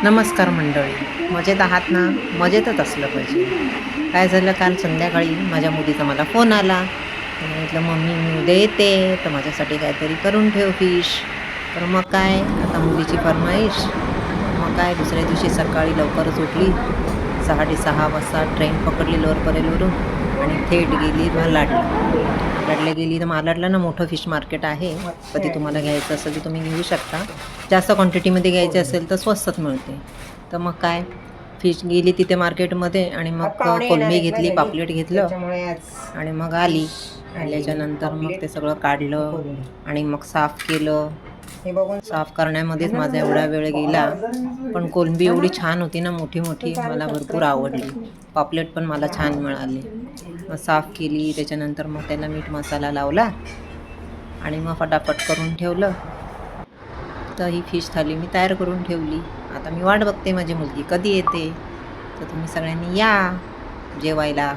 नमस्कार मंडळी, मजेत आहात ना? मजेतच असलं पाहिजे. काय झालं, काल संध्याकाळी माझ्या मुलीचा मला फोन आला. तर मी म्हटलं, "मम्मी मी उद्या येते, तर माझ्यासाठी काहीतरी करून ठेव फिश." तर मग काय, आता मुलीची फर्माईश. मग काय दुसऱ्या दिवशी सकाळी लवकरच उठली. 6:30 वाजता ट्रेन पकडली लोअर परेलवरून आणि थेट गेली मालाडला. मालाडला गेली तर मालाडला ना मोठं फिश मार्केट आहे. कधी तुम्हाला घ्यायचं असेल तर तुम्ही घेऊ शकता. जास्त क्वांटिटीमध्ये घ्यायचे असेल तर स्वस्तात मिळते. तर मग काय, फिश गेली तिथे मार्केटमध्ये आणि मग कोलंबी घेतली, पापलेट घेतलं आणि मग आली. आल्याच्यानंतर मग ते सगळं काढलं आणि मग साफ केलं. साफ करण्यामध्येच माझा एवढा वेळ गेला. पण कोलंबी एवढी छान होती ना, मोठी-मोठी, मला भरपूर आवडली. पापलेट पण मला छान मिळाली. मग साफ केली, त्याच्यानंतर मग त्याला मीठ मसाला लावला आणि मग फटाफट करून ठेवलं. तर ही फिश थाली मी तयार करून ठेवली. आता मी वाट बघते माझी मुलगी कधी येते. तर तुम्ही सगळ्यांनी या जेवायला.